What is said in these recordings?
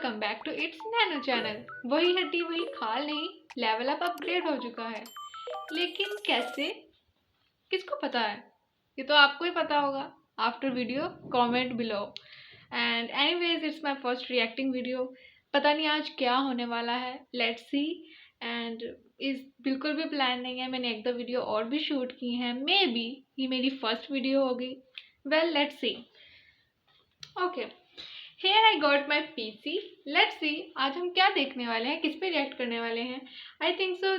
Welcome back to its nano channel. वही हड्डी वही खाल नहीं, लेवल अप अपग्रेड हो चुका है। लेकिन कैसे, किसको पता है? ये तो आपको ही पता होगा। After video comment below. And anyways it's my first reacting video. पता नहीं आज क्या होने वाला है, लेट्स सी। एंड इस बिल्कुल भी प्लान नहीं है, मैंने एक दो वीडियो और भी शूट की हैं, मे बी ये मेरी फर्स्ट वीडियो होगी। Well let's see. Okay, Here I got my PC. Let's see आज हम क्या देखने वाले हैं, किस पे रिएक्ट करने वाले हैं। आई थिंक सो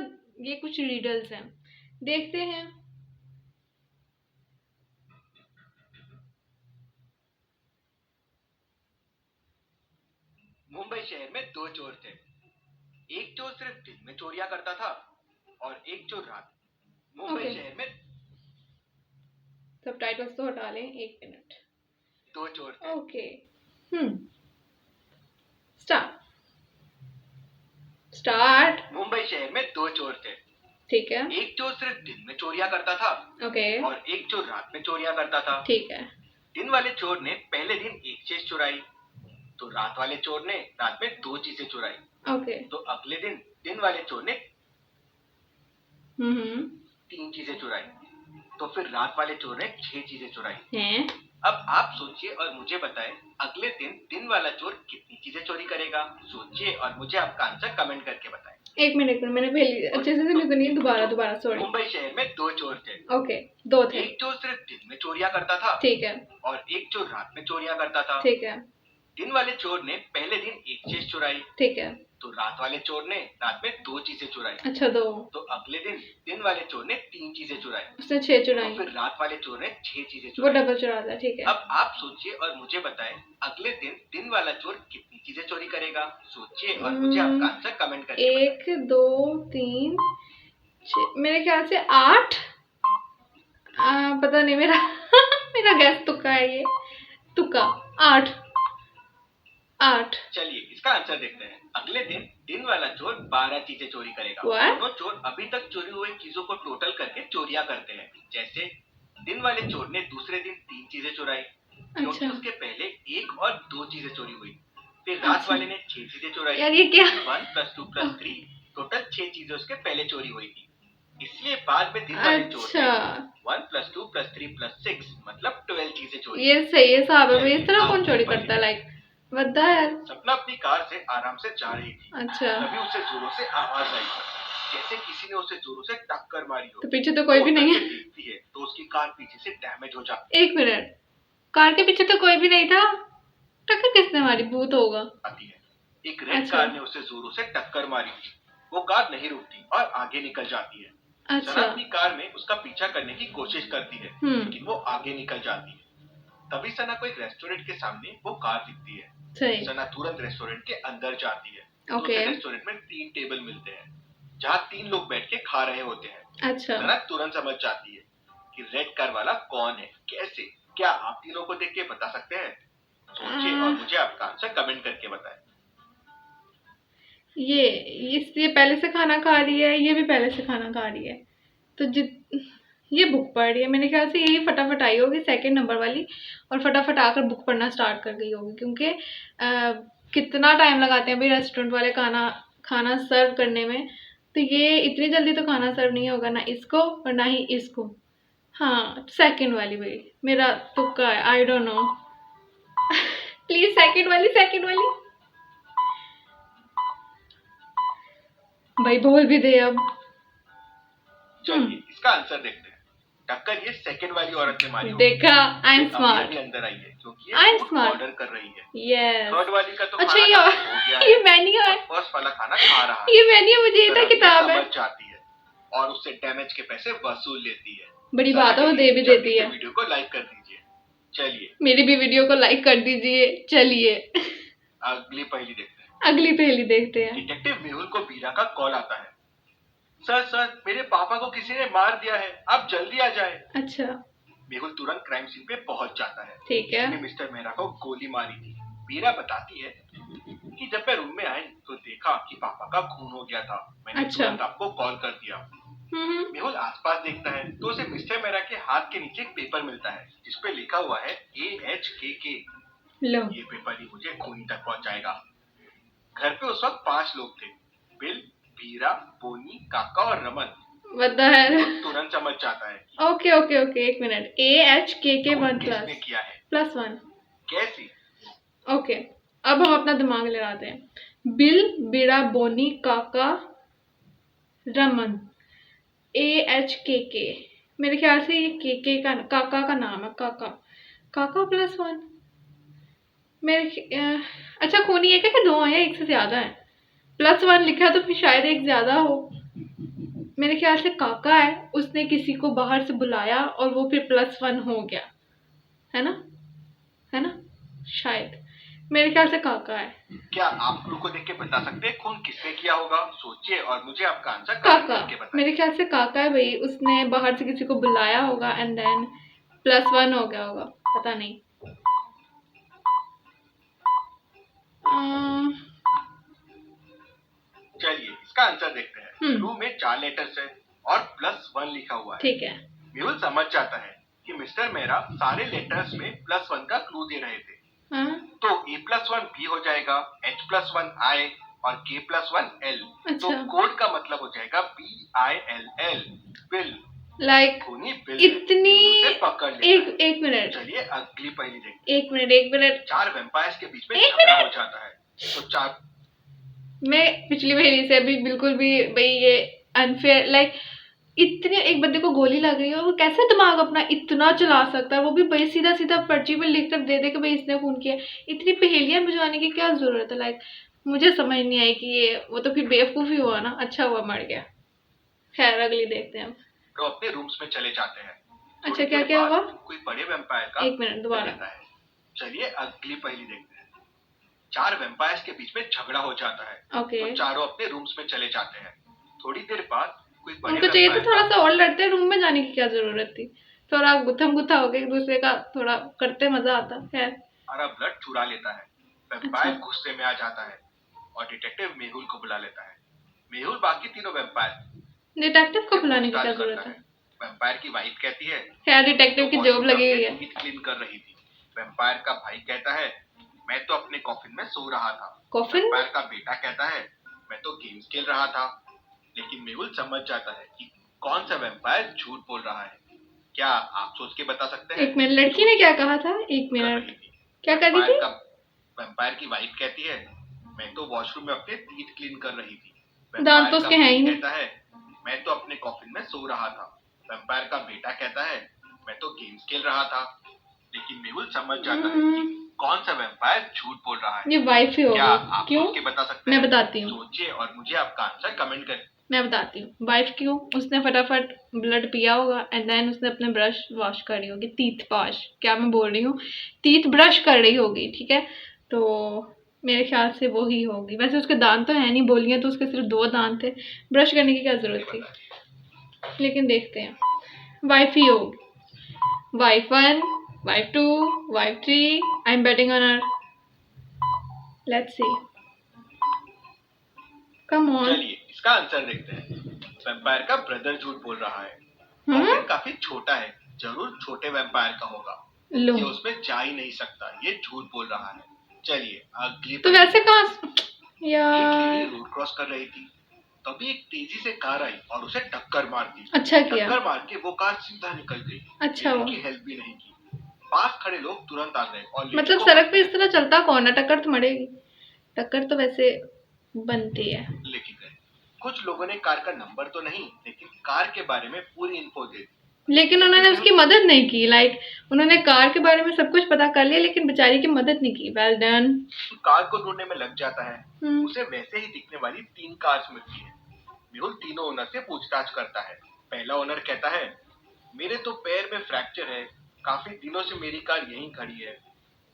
ये कुछ रीडल्स हैं, देखते हैं। मुंबई शहर में दो चोर थे। एक चोर सिर्फ दिन में चोरियां करता था और एक चोर रात। मुंबई शहर में सबटाइटल्स तो हटा लें, एक मिनट। दो चोर थे। Okay, start. मुंबई शहर में दो चोर थे। ठीक है, एक चोर सिर्फ दिन में चोरियां करता था ओके, और एक चोर रात में चोरियां करता था। ठीक है। दिन वाले चोर ने पहले दिन एक चीज चुराई, तो रात वाले चोर ने रात में दो चीजें चुराई। ओके, तो अगले दिन दिन वाले चोर ने तीन चीजें चुराई। तो फिर रात वाले चोर ने 6 चीजें चुराई हैं? अब आप सोचिए और मुझे बताएं, अगले दिन दिन वाला चोर कितनी चीजें चोरी करेगा। सोचिए और मुझे आपका आंसर कमेंट करके बताएं। एक मिनट, मैंने पहले अच्छे से सुनी तो नहीं, दोबारा सॉरी। मुंबई शहर में दो चोर थे। ओके, दो थे। एक चोर सिर्फ दिन में चोरियां करता था, ठीक है, और एक चोर रात में चोरियां करता था। ठीक है, दिन वाले चोर ने पहले दिन एक चीज चुराई, ठीक है। तो रात वाले चोर ने रात में दो चीजें चुराई। अच्छा, दो। तो अगले दिन दिन वाले चोर ने तीन चीजें चुराई, उसने 6 चुराई। तो फिर रात वाले चोर ने 6 चीजें वो चुराई। डबल चुरा था, ठीक है। अब आप सोचिए और मुझे बताएं, अगले दिन दिन वाला चोर कितनी चीजें चोरी करेगा। सोचिए और मुझे आपका आंसर कमेंट करके बताएं। 1 2 3 6, मेरे ख्याल से 8। पता नहीं, मेरा मेरा गैस तुक्का है ये, तुक्का। 8। चलिए इसका आंसर देखते हैं। अगले दिन दिन वाला चोर 12 चीजें चोरी करेगा। What? दोनों चोर अभी तक चोरी हुए चीजों को टोटल करके चोरियां करते हैं। जैसे दिन वाले चोर ने दूसरे दिन 3 चीजें चुराई, क्योंकि अच्छा, उसके पहले 1 और 2 चीजें चोरी हुई। फिर रात अच्छा। वाले ने 6 चीजें चुराई। यार ये क्या? 1 + 2 + 3 टोटल 6 चीजें उसके पहले चोरी हुई थी। इसलिए बाद में दिन वाले चोर ने 1 + 2 + 3 + 6 मतलब 12 चीजें चोरी। ये सही है साहब, इस तरह कौन चोरी करता है? लाइक बद्दा है। सपना अपनी कार से आराम से जा रही थी। अच्छा, तभी उसे जोरों से आवाज आई, जैसे किसी ने उसे जोरों से टक्कर मारी हो। तो पीछे तो कोई भी नहीं है। देखती है तो उसकी कार पीछे से डैमेज हो जाती है। 1 मिनट, कार के पीछे तो कोई भी नहीं था, टक्कर किसने मारी? भूत होगा। एक रेड कार ने उसे जोरों से टक्कर मारी थी। वो कार नहीं रुकती और आगे निकल जाती है। सना अपनी कार में उसका पीछा करने की कोशिश करती है, लेकिन वो आगे निकल जाती है। तभी सना को एक रेस्टोरेंट के सामने वो कार दिखती है। सना तुरंत रेस्टोरेंट के अंदर जाती है। तो उसे रेस्टोरेंट में 3 टेबल मिलते हैं, जहाँ 3 लोग बैठ के खा रहे होते हैं। सना तुरंत समझ जाती है कि रेड कार वाला कौन है। कैसे? क्या आप तीनों को देख के बता सकते हैं? सोचिए और मुझे आपका आंसर कमेंट करके बताएं। ये पहले से खाना खा रही है, ये भी पहले से खाना खा रही है, तो ये बुक पढ़ रही है। मेरे ख्याल से यही फटाफट आई होगी, सेकंड नंबर वाली, और फटाफट आकर बुक पढ़ना स्टार्ट कर गई होगी। क्योंकि कितना टाइम लगाते हैं भाई रेस्टोरेंट वाले खाना सर्व करने में, तो ये इतनी जल्दी तो खाना सर्व नहीं होगा, ना इसको और ना ही इसको। हाँ, सेकंड वाली भाई, मेरा तुक्का है, I don't know. Please second वाली भाई, बोल भी दे अब। चलिए इसका आंसर देखते हैं। टक्कर ये सेकंड वाली औरत ने मारी। देखा, आई एम स्मार्ट। अंदर आई है क्योंकि आई एम स्मार्ट, ऑर्डर कर रही है। यस। थर्ड वाली का तो अच्छा, खाना हो गया है। ये मेन्यू है। फर्स्ट वाला खाना खा रहा है। ये मेन्यू मुझे ये था किताब है। चाहती है और उससे डैमेज के पैसे वसूल लेती है। बड़ी बात है, वो दे भी देती है। वीडियो को लाइक कर दीजिए। चलिए मेरी भी वीडियो को लाइक कर दीजिए। चलिए अगली पहेली देखते हैं। अगली पहेली देखते हैं। डिटेक्टिव मेहुल को बीरा का कॉल आता है। सर मेरे पापा को किसी ने मार दिया है, आप जल्दी आ जाए। अच्छा, मेहुल तुरंत क्राइम सीन पे पहुंच जाता है। ठीक है। किसी ने मिस्टर मेहरा को गोली मारी थी। बीरा बताती है कि जब मैं रूम में आई तो देखा कि पापा का खून हो गया था। मैंने तुरंत आपको कॉल कर दिया। मेहुल आसपास देखता है तो उसे मिस्टर मेहरा के हाथ के नीचे एक पेपर मिलता है, जिसपे लिखा हुआ है AHKK। ये पेपर ही मुझे खूनी तक पहुंचाएगा। घर पे उस वक्त 5 लोग थे, बिल, बीरा, बोनी, काका और रमन। तुरंत समझ जाता है। ओके ओके ओके, एक मिनट। AHKK 1 किसने किया है? +1 कैसे? ओके, अब हम अपना दिमाग लगाते हैं। बिल, बीरा, बोनी, काका, रमन, AHKK। मेरे ख्याल से ये केके का काका का नाम है। काका काका +1 अच्छा, खूनी एक है कि 2 है, एक से ज्यादा है? +1 लिखा है तो फिर शायद एक ज्यादा हो। मेरे ख्याल से काका है, उसने किसी को बाहर से बुलाया और वो फिर +1 हो गया, है ना? है ना? शायद मेरे ख्याल से काका है। क्या आप क्लू को देख के बता सकते हैं खून किसने किया होगा? सोचिए और मुझे आपका आंसर काका। करके बताइए। मेरे ख्याल से काका है भाई, उसने बाहर से किसी को बुलाया होगा एंड देन +1 हो गया होगा, पता नहीं। चलिए इसका आंसर देखते हैं। क्लू में 4 लेटर्स है और +1 लिखा हुआ है। ठीक है। मेहुल समझ जाता है कि मिस्टर मेहरा सारे लेटर्स में +1 का क्लू दे रहे थे। तो A+1 B हो जाएगा, H+1 I और K+1 L। अच्छा। तो कोड का मतलब हो जाएगा BILL, बिल। लाइक इतनी पकड़ एक मिनट। चलिए अगली पहेली देखते हैं। एक मिनट। 4 वेम्पायर्स के बीच में झगड़ा हो जाता है। तो 4 मैं पिछली पहेली से अभी बिल्कुल भी भाई ये अनफेयर, लाइक इतने एक बंदे को गोली लग रही है और वो कैसे दिमाग अपना इतना चला सकता है? वो भी भाई सीधा सीधा पर्ची पे लिख कर दे दे कि भाई इसने खून किया। इतनी पहेलियां बुझवाने की क्या जरूरत है? लाइक मुझे समझ नहीं आई कि ये वो तो फिर बेवकूफी हुआ ना, अच्छा हुआ मर गया। खैर अगली देखते हैं। तो अपने रूम्स में चले जाते हैं। अच्छा, क्या क्या हुआ? कोई बड़े वेम्पायर का एक मिनट दोबारा। चलिए अगली पहेली देखते हैं। 4 वेम्पायर्स के बीच में झगड़ा हो जाता है। ओके। तो चारों अपने रूम्स में चले जाते हैं। थोड़ी देर बाद कोई बड़े उनको चाहिए तो थोड़ा सा और लड़ते, रूम में जाने की क्या जरूरत थी? थोड़ा गुत्थम गुत्था हो गया एक दूसरे का, थोड़ा करते मजा आता। खैर हमारा ब्लड चुरा लेता है। वेम्पायर गुस्से में आ जाता है और डिटेक्टिव मेहुल को बुला लेता है। मेहुल बाकी तीनों वेम्पायर डिटेक्टिव को बुलाने की क्या जरूरत है? वेम्पायर की वाइफ कहती है खैर डिटेक्टिव की जॉब लगी हुई है। क्लीन कर रही थी। वेम्पायर का भाई कहता है मैं तो अपने कॉफिन में सो रहा था। कॉफिन? वेम्पायर का बेटा कहता है मैं तो गेम्स खेल रहा था। लेकिन मेहुल समझ जाता है कि कौन सा वेम्पायर झूठ बोल रहा है। क्या आप सोच के बता सकते हैं? एक मिनट, लड़की ने क्या कहा था? एक मिनट, क्या कर रही थी? वेम्पायर की वाइफ कहती है मैं तो वॉशरूम में अपने टीथ क्लीन कर रही थी। दांत तो उसके हैं ही नहीं। कहता है मैं तो अपने कॉफिन में सो रहा था। वेम्पायर का बेटा कहता है मैं तो गेम्स खेल रहा था। लेकिन मेहुल समझ जाता है कि कौन सा वेम्पायर झूठ बोल रहा है। ये वाइफ ही होगी। क्या आप क्यों? सोच के बता सकते हैं? मैं बताती हूँ। सोचिए और मुझे आपका आंसर कमेंट करें। मैं बताती हूँ वाइफ क्यों। उसने फटाफट ब्लड पिया होगा एंड देन उसने अपने ब्रश वॉश कर रही होगी, टीथ वॉश, क्या मैं बोल रही हूँ, टीथ ब्रश कर रही होगी। ठीक है, तो मेरे ख्याल से वो ही होगी। वैसे उसके दांत तो है नहीं, बोलियाँ तो उसके सिर्फ 2 दांत थे, ब्रश करने की क्या जरूरत थी? लेकिन देखते हैं, वाइफ ही होगी। Wife 1, wife 2, wife 3, I am betting on her. Let's see, come on. चलिए इसका आंसर देखते हैं। वेम्पायर का ब्रदर झूठ बोल रहा है। कॉफिन काफी छोटा है, जरूर छोटे वेम्पायर का होगा। ये उसमें जा ही नहीं सकता, ये झूठ बोल रहा है। चलिए अगली। तो वैसे कहाँ यार? रोड क्रॉस कर रही थी, तभी एक तेजी से कार आई और उसे टक्कर मार दी। अच्छा किया। टक्कर मार के वो कार सीधा निकल गई। अच्छा, वो हेल्प भी नहीं की। पास खड़े लोग तुरंत आ गए और मतलब सड़क पे इस तरह चलता कौन है? टक्कर तो मरेगी। टक्कर तो वैसे बनती है। लेके गए। कुछ लोगों ने कार का नंबर तो नहीं, लेकिन कार के बारे में पूरी इन्फो दे दी। लेकिन उन्होंने उसकी मदद नहीं की। लाइक उन्होंने कार के बारे में सब कुछ पता कर लिया लेकिन बेचारी की मदद नहीं की। Well done. कार को ढूंढने में लग जाता है। उसे वैसे ही दिखने वाली 3 कार्स मिलती है। मेहुल तीनों ओनर से पूछताछ करता है। पहला ओनर कहता है मेरे तो पैर में फ्रैक्चर है, काफी दिनों से मेरी कार यहीं खड़ी है।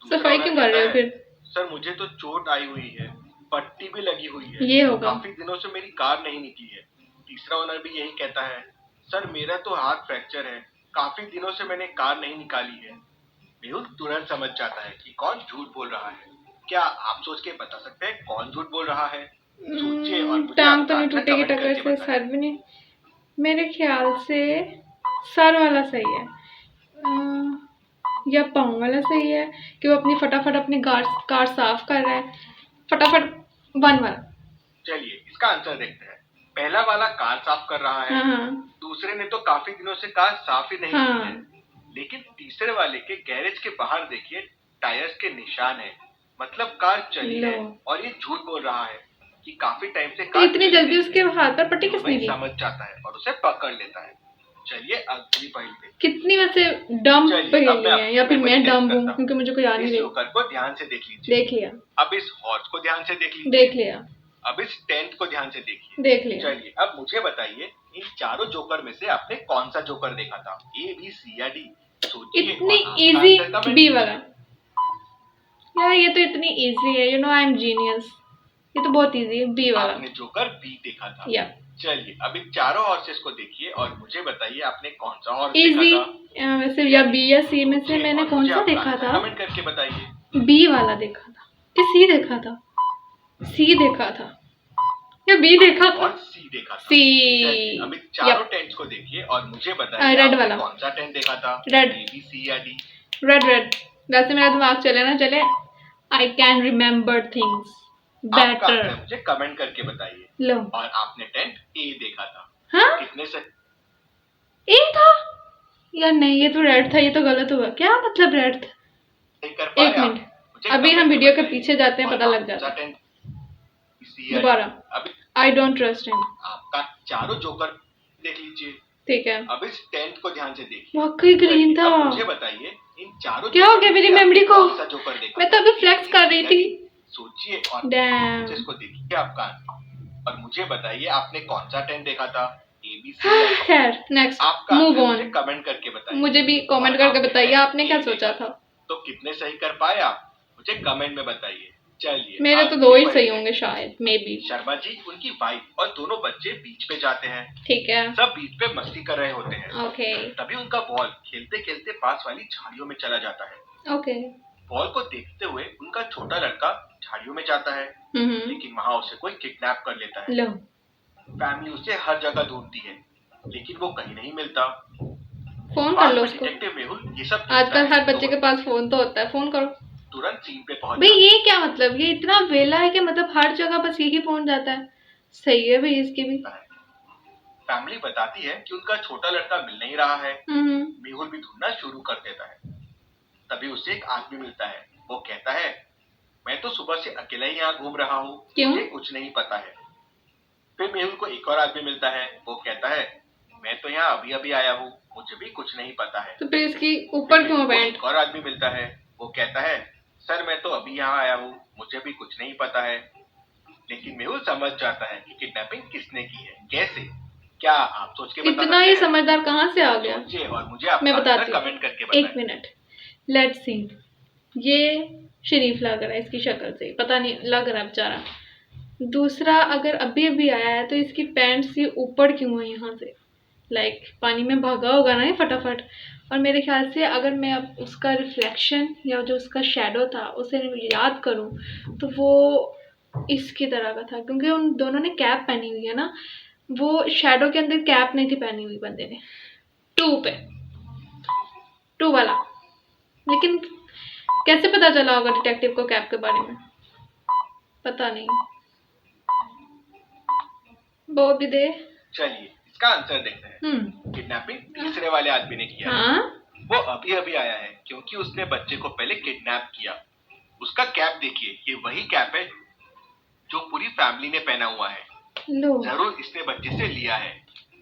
सफाई क्यों कर रहे हो फिर? सर मुझे तो चोट आई हुई है, पट्टी भी लगी हुई है, ये होगा। काफी दिनों से मेरी कार नहीं निकली है। तीसरा ओनर भी यही कहता है सर मेरा तो हाथ फ्रैक्चर है, काफी दिनों से मैंने कार नहीं निकाली है। मेहुल तुरंत समझ जाता है कि कौन झूठ बोल रहा है। क्या आप सोच के बता सकते हैं कौन झूठ बोल रहा है? सोचिए और टांग तो नहीं टूटेगी टक्कर से, सर भी नहीं। मेरे ख्याल से सर वाला सही है या पाँव वाला सही है कि वो अपनी फटाफट अपनी कार साफ कर रहा है। फटाफट वन वाला। चलिए इसका आंसर देखते हैं। पहला वाला कार साफ कर रहा है। हाँ। दूसरे ने तो काफी दिनों से कार साफ ही नहीं की है। लेकिन तीसरे वाले के गैरेज के बाहर देखिए टायर्स के निशान है, मतलब कार चली है। और ये झूठ बोल रहा है कि काफी टाइम से कार इतनी जल्दी उसके हाथ पर पट्टी किसने की? समझ जाता है और उसे पकड़ लेता है। चलिए अगली पहेली। कितनी वैसे डम पहेली है, या फिर मैं डम हूँ क्योंकि मुझे कोई याद नहीं रही। जोकर को ध्यान से देख लीजिए। देख लिया। अब इस हॉर्स को ध्यान से देख लीजिए। देख लिया। अब इस टेंट को ध्यान से देखिए। देख लिया। चलिए अब मुझे बताइए इन चारों जोकर में से आपने कौन सा जोकर देखा था, ए बी सी या डी? इतनी इजी बी वाला। यार ये तो इतनी इजी है, you know I am genius. ये तो बहुत इजी है, बी वाला। आपने जोकर बी देखा था। या चलिए अब इन चारों हॉर्सेस को देखिए और मुझे बताइए आपने कौन सा हॉर्स देखा था। वैसे या बी या सी में से मैंने कौन सा देखा था? कमेंट करके बताइए। बी वाला देखा था कि सी देखा था? सी देखा था या बी देखा था? और सी देखा था। सी। अब इन चारों टेंट्स को देखिए और मुझे बताइए रेड वाला कौन सा टेंट देखा था? रेड। ए बी सी या डी? रेड। वैसे मेरा दिमाग चले ना चले, I can remember things better. मुझे कमेंट करके बताइए। लो। और आपने टेंट ए देखा था। हाँ? कितने से? ए था या नहीं? ये तो रेड था, ये तो गलत हुआ। क्या मतलब रेड था? एक मिनट, अभी हम वीडियो के पीछे जाते हैं, पता लग जाता है। दोबारा। I don't trust him. आपका चारों जोकर देख लीजिए। ठीक है। अब इस टेंट को ध्यान से देखिए। वाकई ग्रीन था। मुझे बताइए इन चारों क्या हो गया मेरी मेमोरी को? जोकर देखा? मैं तो अभी फ्लेक्स कर रही थी। सोचिए और इसको देखिए आपका, और मुझे बताइए आपने कौन सा टेंट देखा था? A B C? खैर नेक्स्ट, मूव ऑन। कमेंट करके बताइए। मुझे भी कमेंट करके बताइए आपने क्या सोचा था। तो कितने सही कर पाए आप, मुझे कमेंट में बताइए। चलिए मेरे तो 2 ही सही होंगे शायद, मे बी। शर्मा जी, उनकी वाइफ और दोनों बच्चे बीच पे जाते हैं। ठीक है। सब बीच पे मस्ती कर रहे होते हैं। ओके। तभी उनका बॉल खेलते खेलते पास वाली झाड़ियों में चला जाता है। ओके। बॉल को देखते हुए उनका छोटा लड़का झाड़ियों में जाता है, लेकिन वहाँ उसे कोई किडनैप कर लेता है। लो। फैमिली उसे हर जगह ढूंढती है, लेकिन वो कहीं नहीं मिलता। फोन कर लो उसको। डिटेक्टिव मेहुल ये सब आजकल हर बच्चे के पास फोन तो होता है, फोन करो। तुरंत सीन पे पहुंच। भाई ये क्या मतलब, ये इतना वेला है कि मतलब हर जगह बस यही पहुंच जाता है। सही है भाई इसकी भी। फैमिली बताती है कि उनका छोटा लड़का मिल नहीं रहा है। मेहुल भी ढूंढना शुरू कर देता है। तभी उसे एक आदमी मिलता है। वो कहता है, मैं तो सुबह से अकेला ही यहाँ घूम रहा हूँ, मुझे कुछ नहीं पता है। फिर मेहुल को एक और आदमी मिलता है। वो कहता है, मैं तो यहाँ अभी अभी आया हूँ, मुझे भी कुछ नहीं पता है। तो फिर इसकी ऊपर क्यों बैठ? एक और आदमी मिलता है। वो कहता है, सर मैं तो अभी यहाँ आया हूँ, मुझे भी कुछ नहीं पता है। लेकिन मेहुल समझ जाता है कि किडनैपिंग किसने की है, कैसे। क्या आप सोच के बता? इतना ही समझदार कहाँ से आ गया? और मुझे मैं बताती हूँ, कमेंट करके बताइए। 1 मिनट, लेट्स सी। ये शरीफ लग रहा है इसकी शक्ल से, पता नहीं लग रहा बेचारा। दूसरा, अगर अभी अभी आया है तो इसकी पैंट्स ये ऊपर क्यों है यहाँ से? लाइक पानी में भागा होगा ना ये फटाफट। और मेरे ख्याल से अगर मैं अब उसका रिफ्लेक्शन या जो उसका शेडो था उसे याद करूँ तो वो इसकी तरह का था, क्योंकि उन दोनों ने कैप पहनी हुई है ना। वो शेडो के अंदर कैप नहीं थी पहनी हुई बंदे ने। 2 वाला। लेकिन कैसे पता चला होगा डिटेक्टिव को कैप के बारे में? पता नहीं। बहुत भी दे। चलिए इसका आंसर देखते हैं। किडनैपिंग तीसरे वाले आदमी ने किया। वो अभी अभी आया है क्योंकि उसने बच्चे को पहले किडनैप किया। उसका कैप देखिए, ये वही कैप है जो पूरी फैमिली ने पहना हुआ है। जरूर इसने बच्चे से लिया है।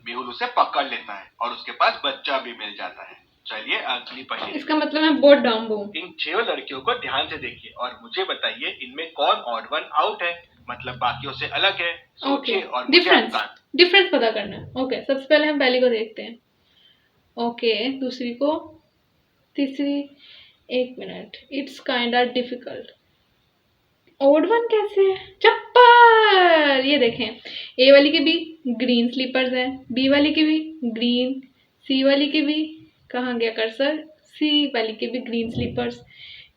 मेहुल उसे पकड़ लेता है और उसके पास बच्चा भी मिल जाता है। चलिए अगली पहेली। इसका मतलब मैं बहुत डाउन हूँ। इन 6 लड़कियों को ध्यान से देखिए और मुझे बताइए इनमें कौन ऑड वन आउट है, मतलब बाकियों से अलग है। सोचिए और डिफरेंस पता करना है। ओके, सबसे पहले हम पहली को देखते हैं। ओके, दूसरी को, तीसरी। 1 minute, it's kind of difficult. Odd one कैसे है? चप्पल। ये देखें, ए वाली के भी ग्रीन स्लीपर्स हैं, बी वाली के भी ग्रीन, सी वाली के भी, कहाँ गया कर्सर, सी वाली के भी ग्रीन स्लीपर्स,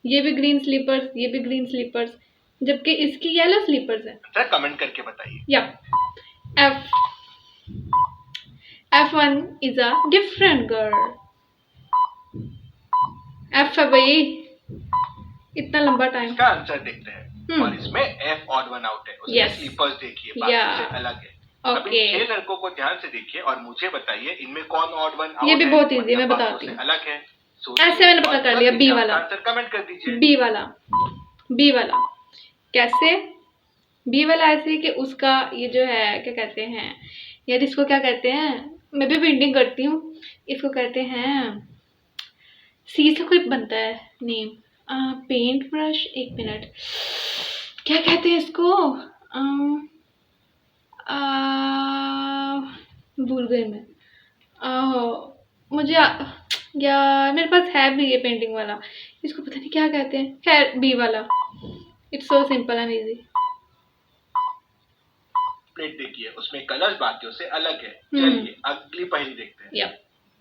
ये भी ग्रीन स्लीपर्स, ये भी ग्रीन स्लीपर्स, जबकि इसकी येलो स्लीपर्स है। सर कमेंट करके बताइए। या F1 is a different girl. F है भाई। इतना लंबा टाइम। इसका आंसर देखते हैं। और इसमें F odd one out है। उसमें स्लीपर्स देखिए बाकी से अलग है। अब इन 6 लड़कों को ध्यान से देखिए और मुझे बताइए इनमें कौन ऑड वन आउट है। ये भी बहुत इजी है, मैं बताती हूँ। अलग है। ऐसे मैंने पता कर लिया। बी वाला आंसर कमेंट कर दीजिए। बी वाला कैसे? बी वाला ऐसे कि उसका ये जो है क्या कहते हैं यार, इसको क्या कहते हैं, मैं भी पेंटिंग करती हूँ, इसको कहते हैं, सी से कोई बनता है नेम, पेंट ब्रश, एक मिनट, क्या कहते हैं इसको, भूल गई मैं। मुझे यार मेरे पास है भी ये पेंटिंग वाला, इसको पता नहीं क्या कहते हैं। खैर बी वाला, it's so simple and easy. Plate देखिए उसमें कलर्स बाकियों से अलग है। चलिए अगली पहेली देखते हैं।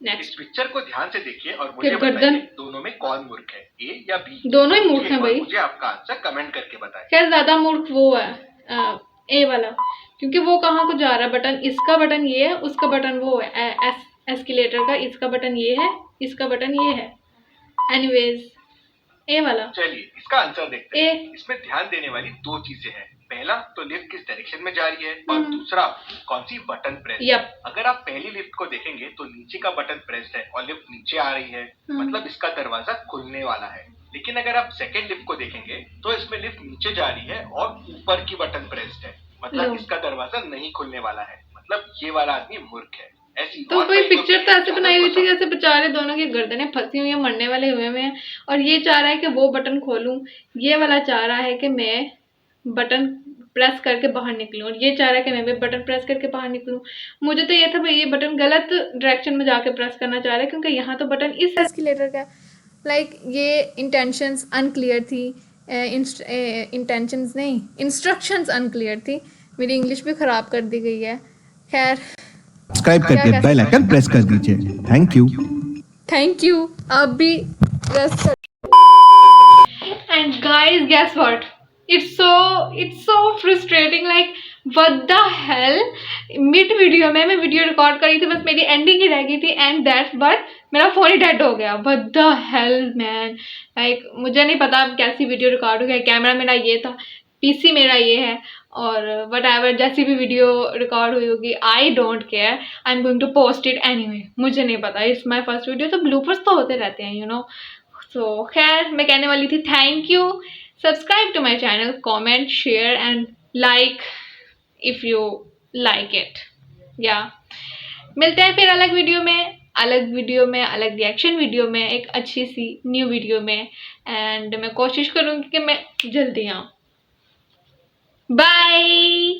नेक्स्ट। इस पिक्चर को ध्यान से देखिए और मुझे बताइए दोनों में कौन मूर्ख है, ए या बी? दोनों ही मूर्ख हैं भाई। मुझे आपका आंसर कमेंट करके बताएं। खैर ज्यादा मूर्ख वो है ए वाला, क्योंकि वो कहाँ को जा रहा है, बटन इसका बटन ये है, उसका बटन वो है एस्केलेटर का, इसका बटन ये है, इसका बटन ये है। एनीवेज ए वाला। चलिए इसका आंसर देखते हैं। इसमें ध्यान देने वाली दो चीजें हैं। पहला तो लिफ्ट किस डायरेक्शन में जा रही है और दूसरा कौन सी बटन प्रेस। अगर आप पहली लिफ्ट को देखेंगे तो नीचे का बटन प्रेस है और लिफ्ट नीचे आ रही है, मतलब इसका दरवाजा खुलने वाला है। लेकिन अगर आप सेकेंड लिफ्ट को देखेंगे तो इसमें लिफ्ट नीचे जा रही है और ऊपर की बटन प्रेस्ड है, मतलब इसका दरवाजा नहीं खुलने वाला है, मतलब ये वाला आदमी मूर्ख है। तो कोई पिक्चर तो ऐसे बनाई हुई थी जैसे बेचारे दोनों की गर्दनें फंसी हुई है, मरने वाले हुए हैं, और ये चाह रहा है कि वो बटन खोलूं, ये वाला चाह रहा है कि मैं बटन प्रेस करके बाहर निकलूं, और ये चाह रहा है कि मैं भी बटन प्रेस करके बाहर निकलूं। मुझे तो ये था भाई ये बटन गलत डायरेक्शन में जाके प्रेस करना चाह रहा है, क्योंकि यहाँ तो बटन इस एस्केलेटर का लाइक ये इंटेंशंस अनक्लियर थी, इंटेंशंस नहीं इंस्ट्रक्शंस अनक्लियर थी। मेरी इंग्लिश भी ख़राब कर दी गई है। खैर सब्सक्राइब करके बेल आइकन प्रेस कर दीजिए। Thank you. आप भी प्रेस कर। And guys guess what, it's so frustrating, like what the hell. Mid video में मैं वीडियो रिकॉर्ड करी थी, बस मेरी एंडिंग ही रह गई थी एंड दैट्स बट मेरा फोन ही डेड हो गया। What the hello man, like मुझे नहीं पता अब कैसी वीडियो रिकॉर्ड हो गया। कैमरा मेरा ये था, पीसी मेरा ये है, और वट एवर जैसी भी वीडियो रिकॉर्ड हुई होगी, I don't care, I am going to post it anyway. मुझे नहीं पता, इट्स माई फर्स्ट वीडियो, तो ब्लूपर्स तो होते रहते हैं यू नो। सो खैर मैं कहने वाली थी thank you, subscribe to my channel, comment, share and like if you like it. या मिलते हैं फिर अलग वीडियो में, अलग रिएक्शन वीडियो में, एक अच्छी सी न्यू वीडियो में, एंड मैं कोशिश करूँगी कि मैं जल्दी आऊँ। Bye.